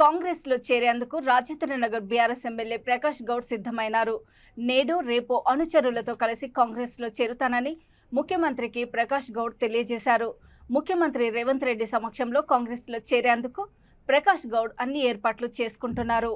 కాంగ్రెస్ లో చేరేందుకు Rajendranagar BRS MLA Prakash Goud సిద్ధమైనారు. నేడు రేపు అనుచరులతో కలిసి కాంగ్రెస్ లో చేరుతానని ముఖ్యమంత్రికి ప్రకాష్ గౌడ్ తెలియజేశారు. ముఖ్యమంత్రి రేవంత్ రెడ్డి సమక్షంలో కాంగ్రెస్ లో చేరేందుకు ప్రకాష్ గౌడ్ అన్ని ఏర్పాట్లు చేసుకుంటున్నారు.